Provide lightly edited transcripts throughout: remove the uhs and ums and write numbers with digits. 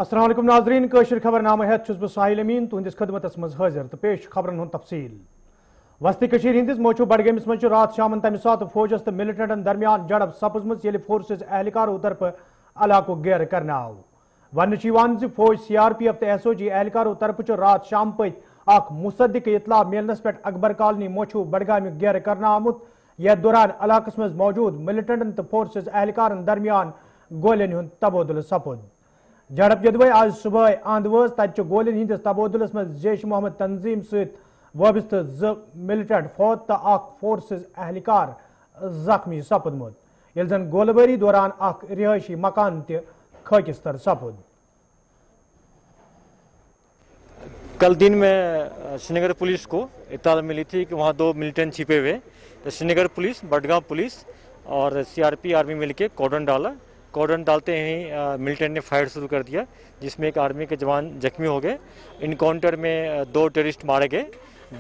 अस्सलाम वालेकुम नाज़रीन, कशर खबरनामा हेत छुस बह साहिल अमीन तुहंदिस खदमतस मज हाजिर तो पेश खबरन हुंद तफसील। वस्ती कशीर हिंदिस मोचू बडगमिस मज रात शामन तमि सात फौजस तो मिलिटेंटन दरमियान झड़प सपजमज येलि फोर्सेस एहलकारों तरफ इलाको घेर करना आव। वन फौज CRPF तो SOG एहलकारों तरफ रात शाम पत अख मुसद्दिक इतला मिलनस पे अकबर कॉलोनी मोचू बडगाम घेर करना आमुत। यथ दौरान इलाकस मज मौजूद मिलिटेंटन तो फोर्सेस एहलकारन दरमियान गोलियन हुंद तबादुल सपद। झड़प यदवे आज सुबह आंदवज तत गोलियन हिंदिस तबादुलस मज जैश मोहम्मद तंजीम सत वाबस्त मिलिटेंट फौत तो अख फोर्सेस एहलकार जख्मी सपदमुत येल जन गोलबारी दौरान अख रिहायशी मकान ते खाकिस्तर सपद। कल दिन में श्रीनगर पुलिस को इत्तला मिली थी कि वहाँ 2 मिलिटेंट छिपे हुए, तो श्रीनगर पुलिस, बडगाम पुलिस और CRP आर्मी मिलके कॉर्डन डाला। कॉर्डन डालते ही मिलिटेंट ने फायर शुरू कर दिया, जिसमें एक आर्मी के जवान जख्मी हो गए। इनकाउंटर में 2 टेररिस्ट मारे गए।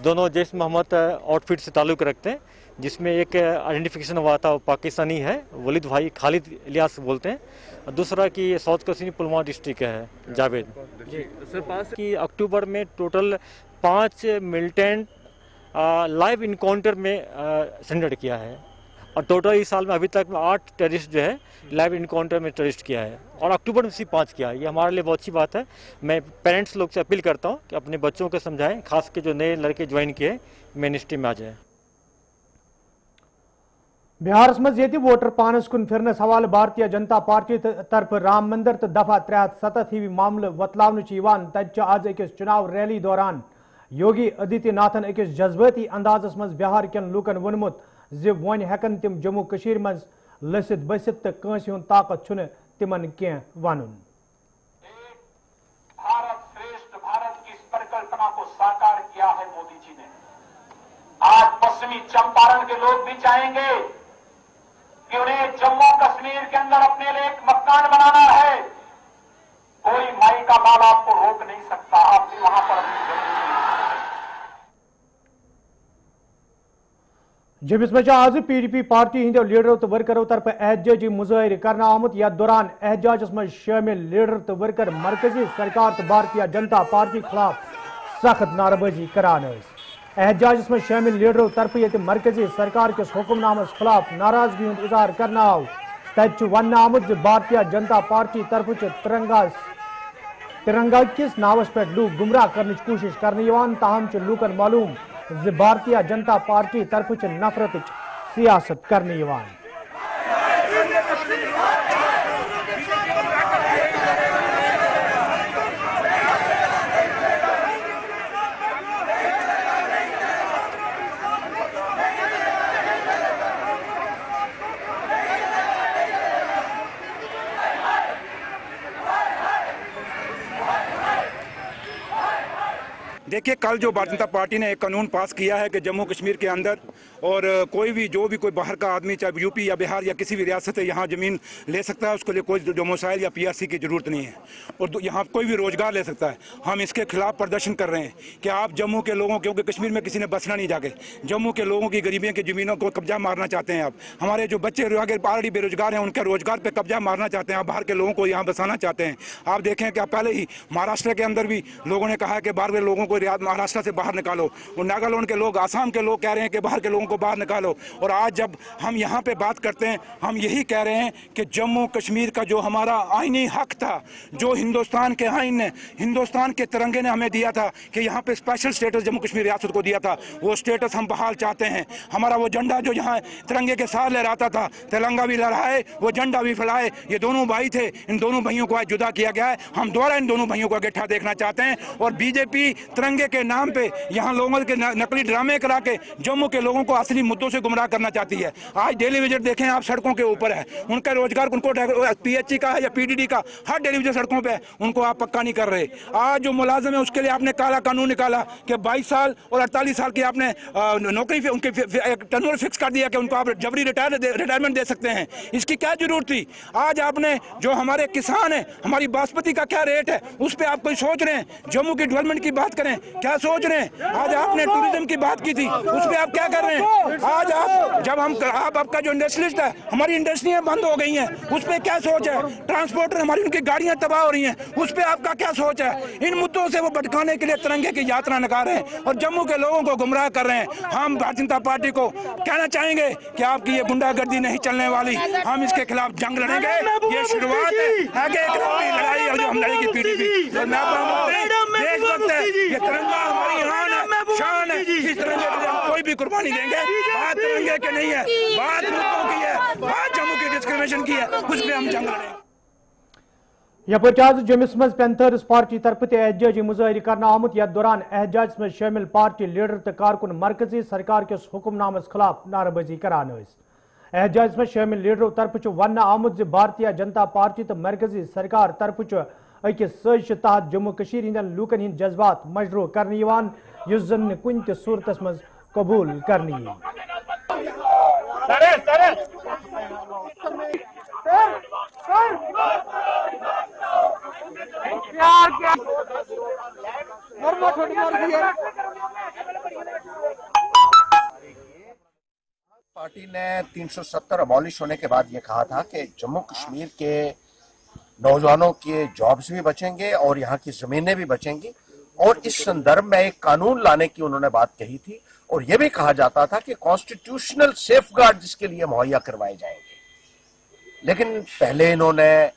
दोनों जैश मोहम्मद आउटफिट से ताल्लुक़ रखते हैं, जिसमें एक आइडेंटिफिकेशन हुआ था, वो पाकिस्तानी है, वलीद भाई खालिद इलियास बोलते हैं। दूसरा कि साउथ कश्मीर पुलवामा डिस्ट्रिक्ट है जावेद सर पास की अक्टूबर में टोटल 5 मिलिटेंट लाइव इनकाउंटर में सरेंडर किया है, और टोटल इस साल में अभी तक 8 टेररिस्ट जो है लाइव इनकाउंटर में टेररिस्ट किया है, और अक्टूबर में सिर्फ 5 किया है। ये हमारे लिए बहुत अच्छी बात है। मैं पेरेंट्स लोग से अपील करता हूँ कि अपने बच्चों को समझाएं, खास के जो नए लड़के ज्वाइन किए मेन स्ट्रीम में आ जाए। बिहार मज ये वोटर पानस कुन फिरनस हवाले भारतीय जनता पार्टी तरफ राम मंदिर तो दफा 367 हिवी मामले वतलावन तत आज अकिस चुनाव रैली दौरान योगी आदित्यनाथन अकिस जज्बाती अंदाजस मज बिहार कन लूकन वोनमुत ज वन हेकन तिम जम्मू कशीर मज लसित बसित तो कंस हुंद ताकत छुन तिमन कह वनुन। भारत श्रेष्ठ भारत की इस परिकल्पना को साकार किया है मोदी जी ने। आज पश्चिमी चंपारण के लोग भी चाहेंगे कि उन्हें जम्मू कश्मीर के अंदर अपने लिए एक मकान बनाना है। कोई माई का बाल आपको रोक नहीं सकता, आप भी वहां पर अपनी जमीन जमिस मज आज PDP पार्टी हिंदो लीडरों तो वर्करों तरफ एहतजाजी मुजाहिर करना आमुत। यथ दौरान एहतजाजस मज शामिल लीडर तो वर्कर मरकजी सरकार तो भारतीय जनता पार्टी खिलाफ सख्त नारेबाजी करान। एहतजाजस मज शामिल लीडरों तरफ ये मरकजी सरकार किस हुक्मनामस खिलाफ नाराजगी हुंद इजहार करना आव। तत वन आमुत भारतीय जनता पार्टी तरफ तिरंगा किस नावस पे लूक गुमराह करने की कोशिश करने ताहम लूकन मालूम भारतीय जनता पार्टी तरफ नफरत सियासत करने। देखिए, कल जो भारतीय जनता पार्टी ने एक कानून पास किया है कि जम्मू कश्मीर के अंदर और कोई भी कोई बाहर का आदमी, चाहे यूपी या बिहार या किसी भी रियासत से यहाँ ज़मीन ले सकता है, उसके लिए कोई डोमिसाइल या PRC की ज़रूरत नहीं है, और यहाँ कोई भी रोज़गार ले सकता है। हम इसके खिलाफ प्रदर्शन कर रहे हैं कि आप जम्मू के लोगों, क्योंकि कश्मीर में किसी ने बसना नहीं जाके, जम्मू के लोगों की गरीबियों की ज़मीनों को कब्जा मारना चाहते हैं आप। हमारे जो बच्चे ऑलरेडी बेरोजगार हैं, उनके रोजगार पर कब्जा मारना चाहते हैं आप। बाहर के लोगों को यहाँ बसाना चाहते हैं। आप देखें कि पहले ही महाराष्ट्र के अंदर भी लोगों ने कहा है कि बाहर के लोगों को महाराष्ट्र से बाहर निकालो, और नागालैंड के लोग, आसाम के लोग कह रहे हैं कि बाहर के लोगों को बाहर निकालो। और आज जब हम यहाँ पे बात करते हैं, हम यही कह रहे हैं कि जम्मू कश्मीर का जो हमारा आईनी हक था, जो हिंदुस्तान के आईन ने, हिंदुस्तान के तिरंगे ने हमें दिया था कि यहाँ पे स्पेशल स्टेटस जम्मू कश्मीर रियासत को दिया था, वो स्टेटस हम बहाल चाहते हैं। हमारा वो झंडा जो यहाँ तिरंगे के साथ लहराता था, तिरंगा भी लहराए, वो झंडा भी फैलाए। ये दोनों भाई थे, इन दोनों भाइयों को आज जुदा किया गया है। हम दोबारा इन दोनों भाइयों को इकट्ठा देखना चाहते हैं। और बीजेपी तिरंगे के नाम पे यहाँ लोगों के नकली ड्रामे करा के जम्मू के लोगों को असली मुद्दों से गुमराह करना चाहती है। आज डेली विजिट देखें आप, सड़कों के ऊपर है, उनका रोजगार, उनको PHC का है या PDD का, हर डेली विजिट सड़कों पे है, उनको आप पक्का नहीं कर रहे। आज जो मुलाजिम है उसके लिए आपने काला कानून निकाला कि 22 साल और 48 साल की आपने नौकरी, उनके टर्नओवर फिक्स कर दिया कि उनको आप जबरी रिटायरमेंट दे सकते हैं। इसकी क्या जरूरत थी? आज आपने जो हमारे किसान है, हमारी बासमती का क्या रेट है, उस पर आप कोई सोच रहे हैं? जम्मू की डेवलपमेंट की बात करें, हैं, क्या सोच रहे हैं? आज आपने टूरिज्म की बात की थी, उस पर आप क्या कर रहे हैं? आज आप जब हम आपका जो इंडस्ट्रियलिस्ट है, हमारी इंडस्ट्रियां बंद हो गई हैं, उस पर क्या सोच है? ट्रांसपोर्टर हमारी उनकी गाड़ियां तबाह हो रही हैं, उस पर आपका क्या सोच है? इन मुद्दों से वो भटकाने के लिए तिरंगे की यात्रा निकाल रहे हैं और जम्मू के लोगों को गुमराह कर रहे हैं। हम भारतीय जनता पार्टी को कहना चाहेंगे कि आपकी ये गुंडागर्दी नहीं चलने वाली, हम इसके खिलाफ जंग लड़ेंगे। ये शुरुआत है, आगे एक लंबी लड़ाई और जो हम लड़ेगी पीडीपी। देश वक्त है, ये तिरंगा हमारी शान है, इस तिरंगे के लिए हम कोई भी कुर्बानी देंगे। बात तिरंगे के नहीं है, बात मुद्दों की है, बात जम्मू की डिस्क्रिमिनेशन की है, उस पर हम जंग लड़ेंगे। यपरि आज जम्मूस मज पैंथर्स पार्टी तरफ एहतजाजी मुजाहरे करना आमुत यथ दौरान एहतजाज में शामिल पार्टी लीडर तो कारकुन मरकजी सरकार किस हुक्मनामस खिलाफ नारेबाजी करान। एहतजाज में शामिल लीडरों तरफ वन आमुत भारतीय जनता पार्टी तो मरकजी सरकार तरफ अकिस साजिश तहत जम्मू कशीर हिंदन लूकन हिंद जज्बात मजरू करने युस जन कुन त सूरतस मज कबूल करनी। पार्टी ने 370 अबॉलिश होने के बाद ये कहा था कि जम्मू कश्मीर के नौजवानों के जॉब्स भी बचेंगे और यहाँ की जमीनें भी बचेंगी, और इस संदर्भ में एक कानून लाने की उन्होंने बात कही थी। और यह भी कहा जाता था कि कॉन्स्टिट्यूशनल सेफगार्ड इसके लिए मुहैया करवाए जाएंगे। लेकिन पहले इन्होंने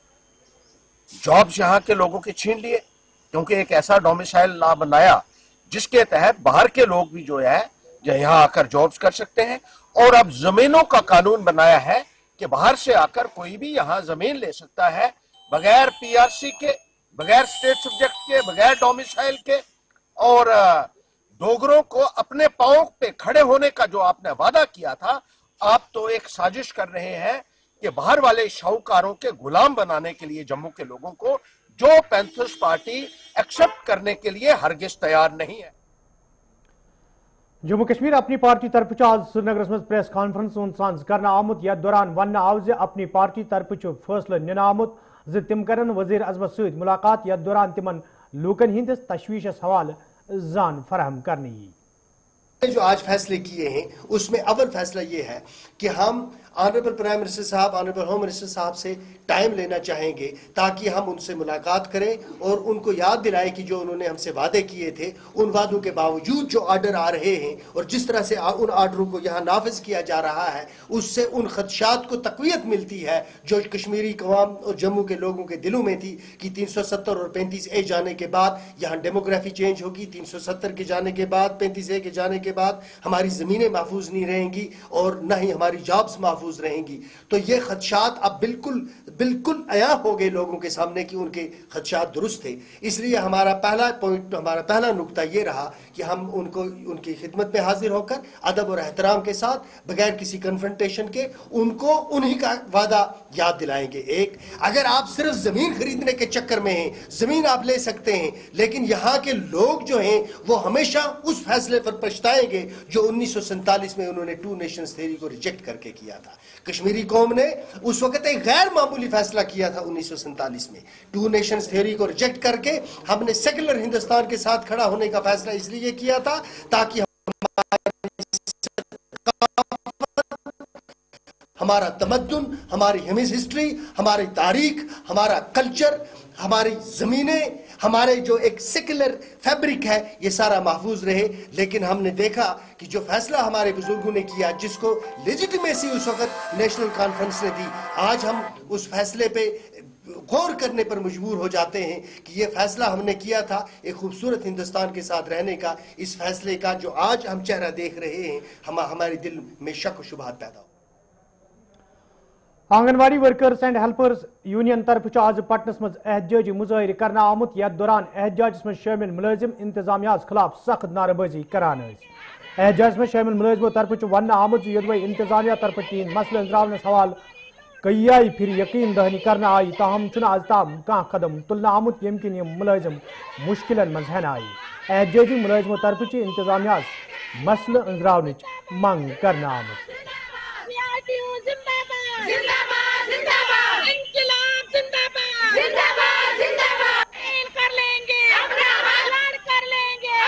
जॉब्स यहाँ के लोगों के छीन लिए, क्योंकि एक ऐसा डोमिसाइल लॉ बनाया जिसके तहत बाहर के लोग भी जो है यहाँ आकर जॉब्स कर सकते हैं। और अब जमीनों का कानून बनाया है कि बाहर से आकर कोई भी यहाँ जमीन ले सकता है बगैर पीआरसी के, बगैर स्टेट सब्जेक्ट के, बगैर डोमिसाइल के। और डोगरों को अपने पांव पे खड़े होने का जो आपने वादा किया था, आप तो एक साजिश कर रहे हैं कि बाहर वाले शाहूकारों के गुलाम बनाने के लिए जम्मू के लोगों को, जो पैंथर्स पार्टी एक्सेप्ट करने के लिए हरगिज तैयार नहीं है। जम्मू कश्मीर अपनी पार्टी तरफ आज श्रीनगर में प्रेस कॉन्फ्रेंस करना आमुत यथ दौरान वन आव अपनी पार्टी तरफ फैसले निन आमुत तिम करन वजीर अजमत सत मुलाकात यथ दौरान तिमन लूकन हिंदिस तशवीशस हवाले जान फराहम करनी। जो आज फैसले किए हैं उसमें अव्वल फैसला ये है कि हम ऑनरेबल प्राइम मिनिस्टर साहब, ऑनरेबल होम मिनिस्टर साहब से टाइम लेना चाहेंगे ताकि हम उनसे मुलाकात करें और उनको याद दिलाएं कि जो उन्होंने हमसे वादे किए थे, उन वादों के बावजूद जो आर्डर आ रहे हैं और जिस तरह से उन आर्डरों को यहाँ नाफिज किया जा रहा है, उससे उन खदशात को तक़वियत मिलती है जो कश्मीरी कवाम और जम्मू के लोगों के दिलों में थी कि 370 और 35A जाने के बाद यहाँ डेमोग्राफी चेंज होगी। 370 के जाने के बाद, 35A के जाने के बाद हमारी ज़मीनें महफूज नहीं रहेंगी और न ही हमारी जॉब्स महफूज रहेंगी। तो ये खदशात अब बिल्कुल आया हो गए लोगों के सामने कि उनके खदशात दुरुस्त थे। इसलिए हमारा पहला पॉइंट, हमारा पहला नुक्ता ये रहा कि हम उनको उनकी खिदमत में हाजिर होकर अदब और एहतराम के साथ बगैर किसी कन्फ्रंटेशन के उनको उन्हीं का वादा याद दिलाएंगे। एक, अगर आप सिर्फ जमीन खरीदने के चक्कर में हैं, जमीन आप ले सकते हैं, लेकिन यहाँ के लोग जो हैं वो हमेशा उस फैसले पर पछताएंगे जो 1947 में उन्होंने टू नेशंस थ्योरी को रिजेक्ट करके किया था। कश्मीरी कौम ने उस वक्त एक गैर मामूली फैसला किया था 1947 में, टू नेशंस थ्योरी को रिजेक्ट करके हमने सेकुलर हिंदुस्तान के साथ खड़ा होने का फैसला इसलिए किया था ताकि हमारा तमद्दुन, हमारी हिस्ट्री, हमारी तारीख, हमारा कल्चर, हमारी जमीनें, हमारे जो एक सेकुलर फैब्रिक है, ये सारा महफूज रहे। लेकिन हमने देखा कि जो फैसला हमारे बुजुर्गों ने किया, जिसको लेजिटिमेसी उस वक्त नेशनल कॉन्फ्रेंस ने दी, आज हम उस फैसले पे गौर करने पर मजबूर हो जाते हैं कि ये फैसला हमने किया था एक खूबसूरत हिंदुस्तान के साथ रहने का। इस फैसले का जो आज हम चेहरा देख रहे हैं, हमारे दिल में शक व शुबहात पैदा हो। Anganwadi workers and helpers union तरफ आज पटनस मज एहतजाजी मुजाहरे करना आमुत यथ दौरान एहतजाज में शामिल मुलाजिम इंतजामिया खिलाफ सख्त नारेबाजी करान। एहतजाज में शामिल मुलाजिमों तरफ वन आमुत यदि इंतजामिया तरफ 3 मसले अंतरावनस हवाल कई फिर यकीन दहनी करना आई, ताहम आज ताम कह कदम तुलना आमुत यम किन मुलाजिम मुश्किलन मज हन आई। एहतजाजी मुलाजिमों तरफ इंतजामिया मसले अंतरावन मंग करना आमुत। कर लेंगे, कर लेंगे।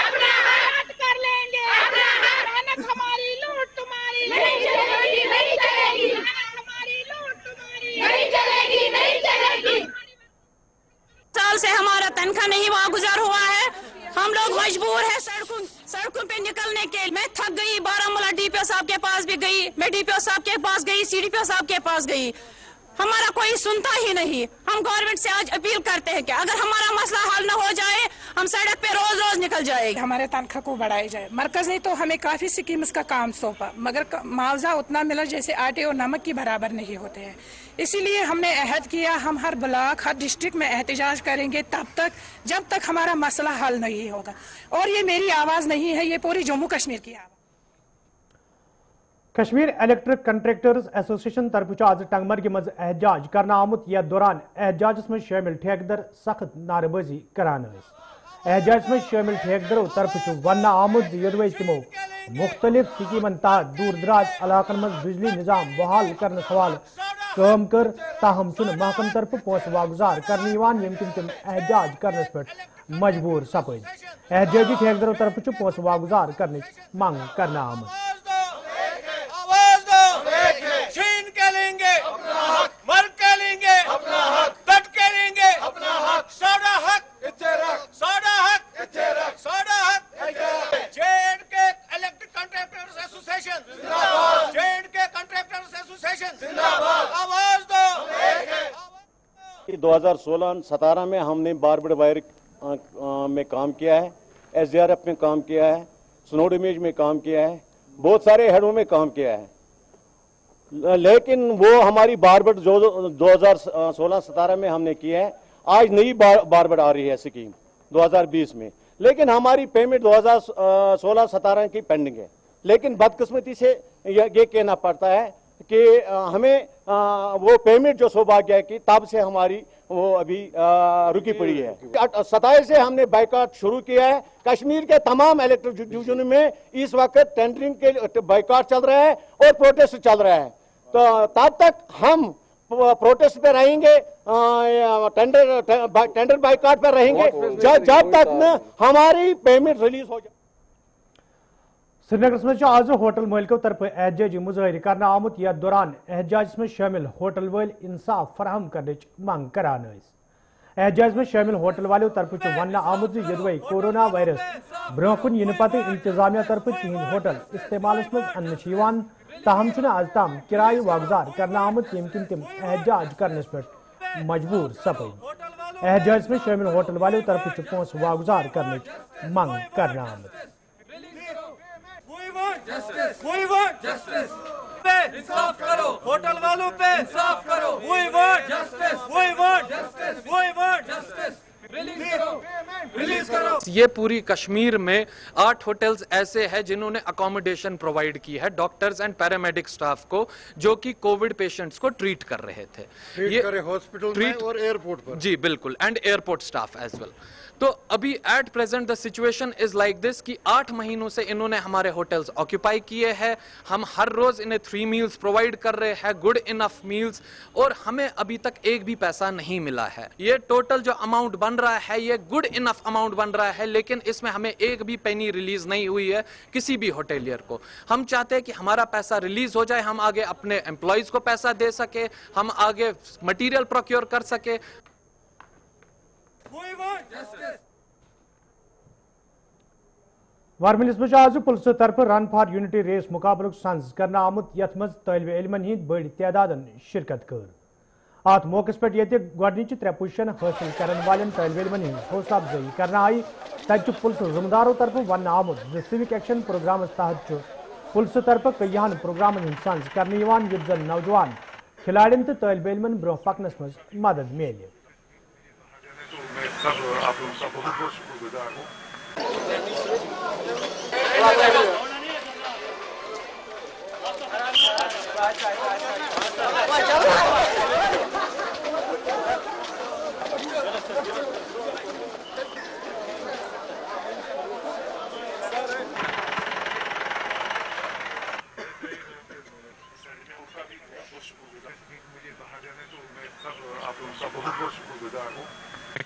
हमारा तनख्वाह नहीं वागुजार हुआ है। हम लोग मजबूर है सड़कों पे निकलने के। मैं थक गई, बारामूला डीपीओ साहब के पास भी गई, मैं डीपीओ साहब के पास गई, सीडीपीओ साहब के पास गई, हमारा कोई सुनता ही नहीं। हम गवर्नमेंट से आज अपील करते हैं कि अगर हमारा मसला हल न हो जाए हम सड़क पे रोज रोज निकल जाएंगे। हमारे तनख्वाह को बढ़ाई जाए। मरकज ने तो हमें काफी स्कीम्स का काम सौंपा, मगर मुआवजा उतना मिला जैसे आटे और नमक की बराबर नहीं होते हैं। इसीलिए हमने अहद किया हम हर ब्लॉक हर डिस्ट्रिक्ट में एहतजाज करेंगे तब तक जब तक हमारा मसला हल नहीं होगा। और ये मेरी आवाज नहीं है, ये पूरी जम्मू कश्मीर की आवाज। कश्मीर इलेक्ट्रिक कंट्रैक्टर्स एसोसिएशन तरफ आज टंगमर्ग मज एहतजाज करना आमुत या दौरान एहतजाज में शामिल ठेकेदार सख्त नारेबाजी करान। एहतजाज में शामिल ठेकेदारों तरफ वन आमुत योदवे तमो मुख्तलिफ स्कीमन तहत दूर दराज इलाकन मज बिजली निजाम बहाल करने सवाल काम कर, ताहम महकम तरफ पोस वागुजार करने यमकिन तम एहतजाज करने पे मजबूर सपद। एहतजाजी ठेकेदारों तरफ पोस वागुजार करने मांग करना आमद। कि 2016-17 में हमने बारबेड वायर में काम किया है, SDRF में काम किया है, स्नोड इमेज में काम किया है, बहुत सारे हेडों में काम किया है। लेकिन वो हमारी बारबेड जो 2016-17 में हमने किया है, आज नई बारबेड आ रही है स्कीम 2020 में, लेकिन हमारी पेमेंट 2016-17 की पेंडिंग है। लेकिन बदकिस्मती से ये कहना पड़ता है कि हमें वो पेमेंट जो सौभाग्य की तब से हमारी वो अभी रुकी पड़ी है। 27 से हमने बाइकाट शुरू किया है। कश्मीर के तमाम इलेक्ट्रिक डिवीजन में इस वक्त टेंडरिंग के बाइकाट चल रहा है और प्रोटेस्ट चल रहा है। तो तब तक हम प्रोटेस्ट पे रहेंगे, टेंडर बाइकाट पे रहेंगे जब तक न हमारी पेमेंट रिलीज हो जाए। श्रीनगर में आज होटल मालिकों तरफ एहतजाजी मुजाहिर करना आमुत या दौरान एहतजाज में शामिल होटल वाल इंसाफ फराहम करने मांग करान। एहतजाज में शामिल होटल वालों तरफ वन आमुत यदवे कोरोना वायरस ब्रोकुन इन पते इंतजामिया तरफ तिहद होटल इस्तेमाल अन्न ताहम आज ताम किराय वागुजार करना आमुत यमकिन तम एहतजाज करने पे मजबूर सपद। एहतजाज में शामिल होटल वालों तरफ पोस वागुजार करने मांग करना आमुत। इंसाफ करो, होटल वालों पे इंसाफ करो, we want justice, we want justice, we want justice, release करो। ये पूरी कश्मीर में 8 होटल्स ऐसे हैं जिन्होंने अकोमोडेशन प्रोवाइड की है डॉक्टर्स एंड पैरामेडिक स्टाफ को, जो कि कोविड पेशेंट्स को ट्रीट कर रहे थे। ये हॉस्पिटल में और एयरपोर्ट पर। जी बिल्कुल, and airport staff as well. तो अभी at present the situation is like this कि 8 महीनों से इन्होंने हमारे होटल्स ऑक्यूपाई किए हैं। हम हर रोज इन्हें 3 मील्स प्रोवाइड कर रहे हैं, गुड इनफ मील्स, और हमें अभी तक एक भी पैसा नहीं मिला है। ये टोटल जो अमाउंट बन रहा है ये गुड इनफ अमाउंट बन रहा है, लेकिन इसमें हमें एक भी पेनी रिलीज नहीं हुई है किसी भी होटेलियर को। हम चाहते हैं कि हमारा पैसा रिलीज हो जाए, हम आगे अपने एम्प्लॉयज को पैसा दे सके, हम आगे मटेरियल प्रोक्योर कर सके। वारमिलिस में आज पुलिस तरफ रन फॉर यूनिटी रेस मुकाबल संज करना आमुत यथ मज तालिब इल्मन हिंद बड़ तादादन शिरकत कर। अत मौके पे ये गोडनिच 3 पोजिशन हासिल करने वाले तालिब इल्मन हिंद हौसला अफजाई करना आई। तक पुलिस जिम्मेदारों तरफ वन आमुत सिविक एक्शन प्रोग्राम तहत पुलिस तरफ कईहान प्रोग्राम हिंद संज करने जन नौजवान खिलाड़ियों तो तालिब इल्मन ब्रो पकनस मज मदद मिले।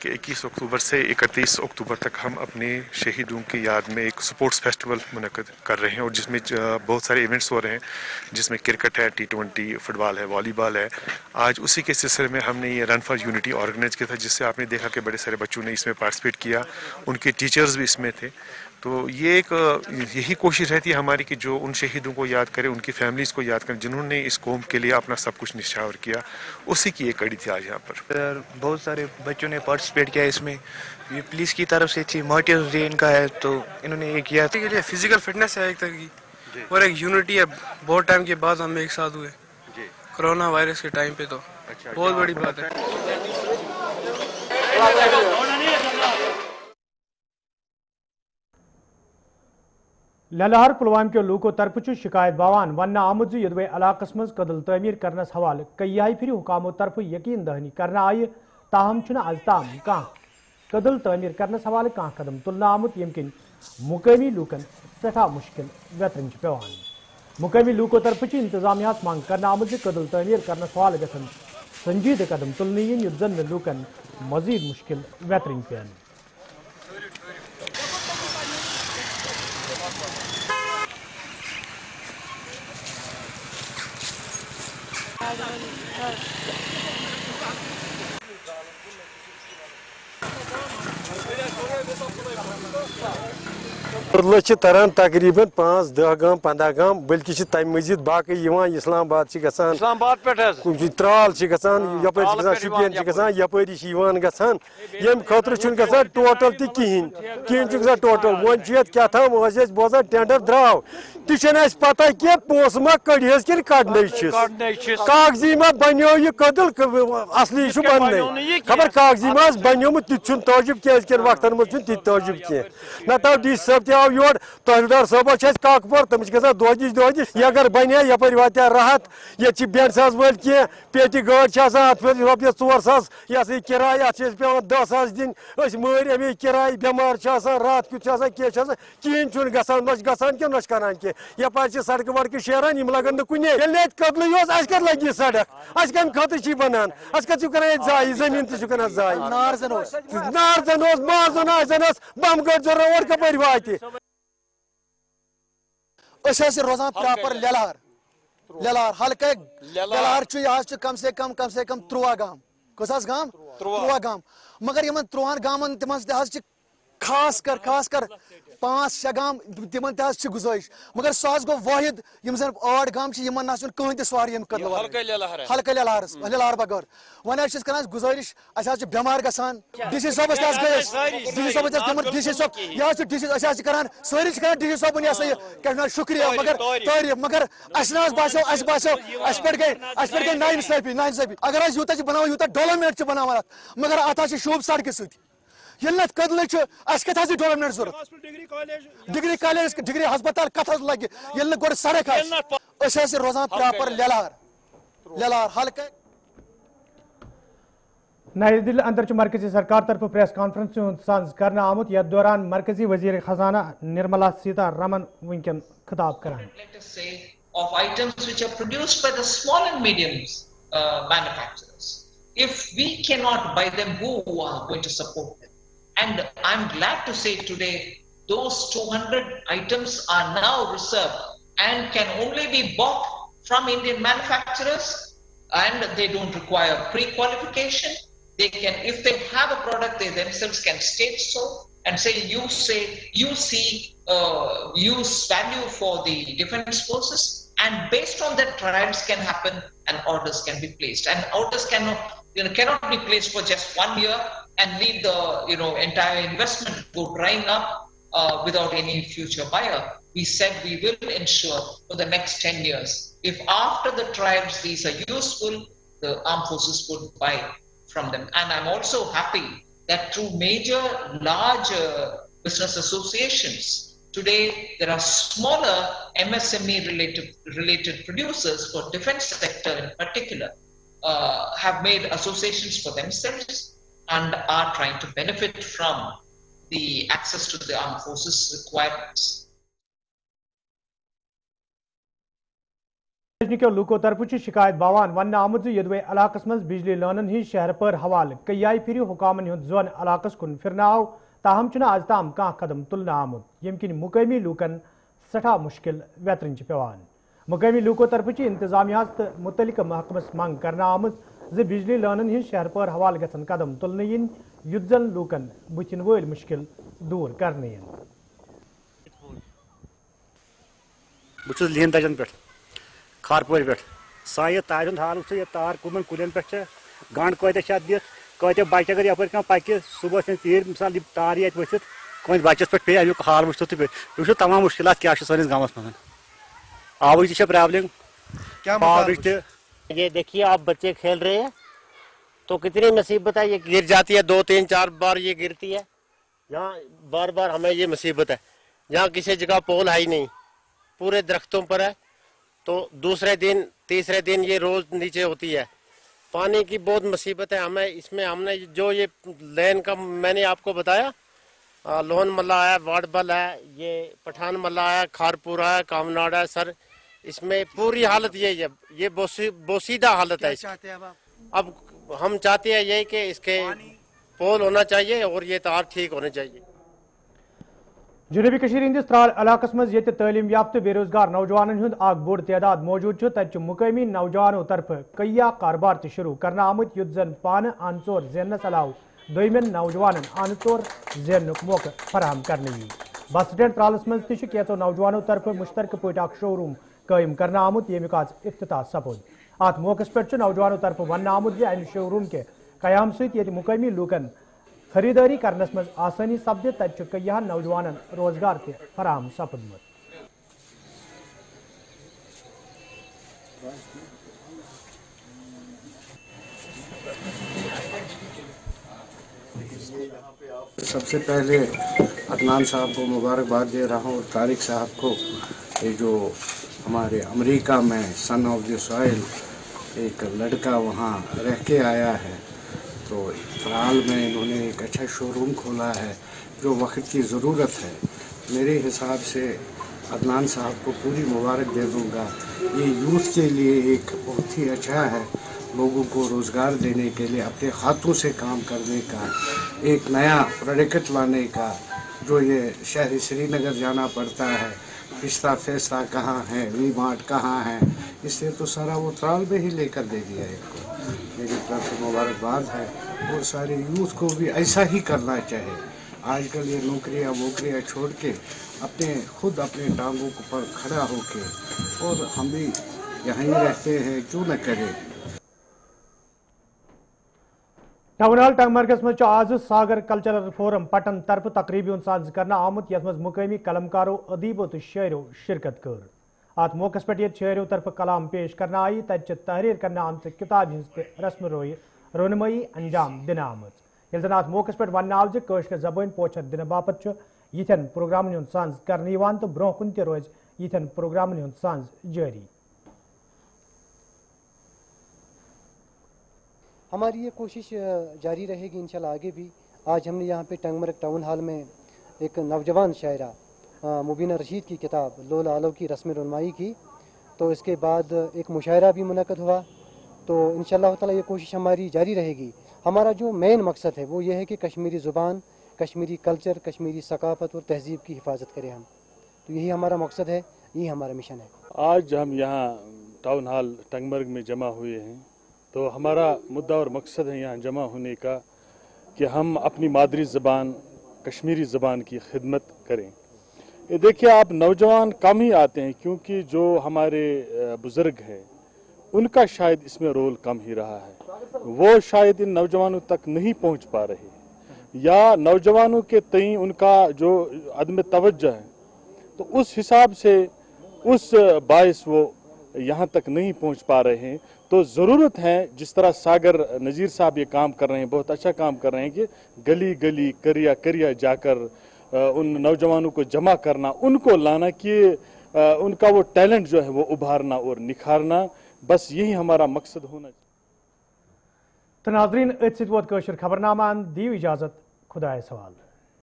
कि 21 अक्टूबर से 31 अक्टूबर तक हम अपने शहीदों की याद में एक स्पोर्ट्स फेस्टिवल मुनक़्क़िद कर रहे हैं और जिसमें बहुत सारे इवेंट्स हो रहे हैं, जिसमें क्रिकेट है, T20 फुटबॉल है, वॉलीबॉल है। आज उसी के सिलसिले में हमने ये रन फॉर यूनिटी ऑर्गेनाइज किया था, जिससे आपने देखा कि बड़े सारे बच्चों ने इसमें पार्टिसिपेट किया, उनके टीचर्स भी इसमें थे। तो ये एक यही कोशिश रहती है हमारी कि जो उन शहीदों को याद करें, उनकी फैमिलीज़ को याद करें जिन्होंने इस कौम के लिए अपना सब कुछ निछावर किया, उसी की एक कड़ी थी आज यहाँ पर। बहुत सारे बच्चों ने पार्टिसिपेट किया इसमें, ये पुलिस की तरफ से थी, मोटिव डे इनका है तो इन्होंने ये किया। के लिए फिजिकल फिटनेस है एक तरह की और एक यूनिटी है, बहुत टाइम के बाद हम एक साथ हुए कोरोना वायरस के टाइम पे, तो बहुत बड़ी बात है। ललहर पुलवाम के लूको तरफ शिकायत बावान वन आमुद यदवे इलाकस मज कदल तमीर करनस हवाले कई फिर हुकामों तरफ यकीन दहनी करना आय, ताहम आज ताम कह कदल तमीर करनस हवाले कह कदम तुलना आमुत यम किन मुकामी लूकन सठा मुश्किल वेतरन पेवान। मुकामी लूको तरफ इंतजामिया मांग करना आमुद कदल तमीर करनस हवाले गसन संजीद कदम तुलनी युद्ध जन लूकन मजीद मुश्किल वेतरन पेन। तरन तकरीबन 5-10 गांव 15 गांव बल्कि तम मजीद बाकी इस्लामाबाद इस्लामाबाद पे त्राल यपर शुपियन यपरी गसान यम खतर टोटल कहें टोटल वन क्या बोजान टेंडर द्राव तह पता कह पोस मा कड़ियस कि कड़न कागजी मा बनो यह कदल असली बन खबर कागजी मा बनोमुत तुम तजुब क्या वक्तन मज तजुब कह ना तो डी सब तह आव योर तहसीलदार साहब काकपुर तम दोदिश यह अगर बन यपर वा राहत ये बेड सास वल कह पेटी गाड़ अत रोपियस 4 सास यह किराय अत पे 10 सास दिन मर अमे किराय बेमार रात कुछ कहें गसान गसान क्या करान कह यपर सड़क वड़क शेरान लगन कुन कदल कर लगी सड़क कम खतर बनान कर जाय जमीन तक जाय नार जन माजन बम गड़ जरूर और कपर वात रोजान प्रॉपर ललहार हल्के ललहार यह कम से कम 13 गाम कस गाम 13 गाम मगर इन 13 गामन तम खास कर 5-6 गाम तिम गुजारिश मगर सह गो वाहिद यम जन 8 गाम ना कहीं तह सवार हल्के ललहार बगैर वन कर गुजारिश बेमार गसान डी सी साहब डी सी करान सारी डी सी साहब यह शुक्रिया मगर तारीफ मगर बासो पे नाइंसाफी अगर यूत बनाव यूत डेवलपमेंट बनान मगर अत शोब सड़क सत कदल डेवलपमेंट जरूरत डिग्री कॉलेज डिग्री हस्पताल कत लगे गो सड़क रोजान प्रॉपर ललहार हल्के। नई दिल्ली अंदर मरकजी सरकार तरफ प्रेस कॉन्फ्रेंस करना आमुत यथ दौरान मरकजी वजीर खजाना निर्मला सीतारमण वनकन खिताब करान। Of items which are produced by the small and medium manufacturers. If we cannot buy them, who are going to support them? And I'm glad to say today, those 200 items are now reserved and can only be bought from Indian manufacturers, and they don't require pre-qualification. They can, if they have a product, they themselves can state so and say you see use value for the defense forces, and based on that trials can happen and orders can be placed, and orders cannot be placed for just 1 year and leave the entire investment go drying up without any future buyer. We said we will ensure for the next 10 years, if after the trials these are useful, the armed forces would buy from them. And I'm also happy that through major large business associations, today there are smaller MSME related producers for defense sector in particular have made associations for themselves and are trying to benefit from the access to the armed forces requirements. के लूको तरफ शिकायत बावान one आमुद यदवे इलाकस मज बिजली लानन ही शहर पर हवाल कई फिर हुकामन हुंद zone इलाकस कुन फिरनाव ताहम आज ताम कह कदम तुलन आमुद यम किन मुकामी लूकन सठा मुश्किल वेतरन पेवान मुकामी लूको तरफ इंतजामिया मुतलिक महकमस मंग करना आमुद ज बिजली लानन ही शहर पर हवाल गसन कदम तुलन इन युद्ध जन लूकन बुथिन वल मुश्किल दूर करने बहुत लीन दजन पे खारपोर पे सा तार हाल ये तार कमन कुलन पे गंड कत दिख कत बच्चे अगर यप पकि सुबह तीर मिसाल तार ये वथित कौन बच्चस पे पे अमुक हाल वो तुम तमाम मुश्किल क्या सानिस गाँवस मज आबच ती प्रॉब्लम पावरच ये देखिए आप बच्चे खेल रहे हैं तो कितनी मुसीबत है, ये गिर जाती है 2-3-4 बार ये गिरती है। यहाँ बार बार हमें ये मुसीबत है, यहाँ किसी जगह पोल है ही नहीं, पूरे दरख्तों पर है। तो दूसरे दिन तीसरे दिन ये रोज नीचे होती है। पानी की बहुत मुसीबत है हमें। इसमें हमने जो ये लेन का मैंने आपको बताया, लोहन मल्ला है, वार्डबल है, ये पठान मल्ला है, खारपुरा है, कामनाड़ा है। सर इसमें पूरी हालत यही है, ये बोसीदा हालत है। अब हम चाहते हैं यही कि इसके पोल होना चाहिए और ये तार ठीक होने चाहिए। जनूबी कशीर हिंदिस त्राल इलाकस मज ये तालीम याफ्त बेरोजगार नौजवानन हुंद आग बोड़ तादाद मौजूद तत मुकामी नौजवानों तरफ कईया कारोबार शुरू करना आमुत युद्ध जन पान आनचोर जेनस अलाव दोमेन नौजवानन आनचोर जेनुक मौका फराहम करने। बस स्टैंड त्रालस मज तह कैचो नौजवानों तरफ मुश्तरक पे शोरूम कायम करना आमुत यमुक आज इफ्तिताह सपोद। अत मौके पे नौजवानों तरफ वन आमुत जे अमि शोरूम के कयाम सत मुकामी लूकन खरीदारी करनस मज आसानी सपद तत कईया नौजवानन रोजगार ते फराहम सपदमुत। सबसे पहले अदनान साहब को मुबारकबाद दे रहा हूँ और तारिक साहब को, ये जो हमारे अमेरिका में सन ऑफ द सॉइल एक लड़का वहाँ रह के आया है, तो त्राल में इन्होंने एक अच्छा शोरूम खोला है जो वक्त की ज़रूरत है। मेरे हिसाब से अदनान साहब को पूरी मुबारक दे दूँगा। ये यूथ के लिए एक बहुत ही अच्छा है, लोगों को रोज़गार देने के लिए, अपने हाथों से काम करने का, एक नया प्रोडक्ट लाने का। जो ये शहर श्रीनगर जाना पड़ता है, पिस्ता फेस्ता कहाँ है, वी मार्ट कहाँ है, इसलिए तो सारा वो त्राल में ही लेकर दे दिया है इनको। मेरी तरफ से मुबारकबाद है और सारे यूथ को भी ऐसा ही करना चाहिए। आजकल ये नौकरियाँ छोड़ के खुद अपने टांगों पर खड़ा होके, और हम भी यहीं रहते हैं, क्यों न करें। टाउन हॉल टंगमर्गस मज आज सागर कल्चरल फोरम पटन तरफ तकरीबन साज करना आमुत यथ मज मुकामी कलमकारों अदीबों तो शायरों शिरकत कर। अत मौके पे शायरों तरफ कलाम पेश करना आई, तत तहरीर करना आम किताब हज रस्म रोनमई अंजाम दिन आमत। ये अत मौके पे वन आव जर जबान पोचर दिन बापत यिथन प्रोग्रामन हुंद सांझ करने तो ब्रोह कुन रोज यिथन प्रोग्रामन हुंद सांझ जारी। हमारी ये कोशिश जारी रहेगी इंशाल्लाह आगे भी। आज हमने यहाँ पे टंगमर्ग टाउन हॉल में एक नौजवान शायरा मुबीना रशीद की किताब लोल आलो की रस्म रोनमाई की, तो इसके बाद एक मुशायरा भी मुनक़द हुआ। तो इंशाल्लाह ताला ये कोशिश हमारी जारी रहेगी। हमारा जो मेन मकसद है वो ये है कि कश्मीरी ज़ुबान, कश्मीरी कल्चर, कश्मीरी सकाफ़त और तहज़ीब की हिफाजत करें हम। तो यही हमारा मकसद है, यही हमारा मिशन है। आज हम यहाँ टाउन हॉल टंगमर्ग में जमा हुए हैं, तो हमारा मुद्दा और मकसद है यहाँ जमा होने का कि हम अपनी मादरी ज़बान कश्मीरी ज़बान की खिदमत करें। ये देखिए, आप नौजवान कम ही आते हैं, क्योंकि जो हमारे बुज़ुर्ग हैं उनका शायद इसमें रोल कम ही रहा है। वो शायद इन नौजवानों तक नहीं पहुँच पा रहे, या नौजवानों के तई उनका जो अदम तवज्जो है, तो उस हिसाब से उस बायस वो यहाँ तक नहीं पहुँच पा रहे हैं। तो ज़रूरत है, जिस तरह सागर नज़ीर साहब ये काम कर रहे हैं, बहुत अच्छा काम कर रहे हैं, कि गली गली करिया करिया जाकर उन नौजवानों को जमा करना, उनको लाना, कि उनका वो टैलेंट जो है वो उभारना और निखारना, बस यही हमारा मकसद होना चाहिए। तो नाज़रीन, खबरनामा दी इजाज़त, खुदा सवाल।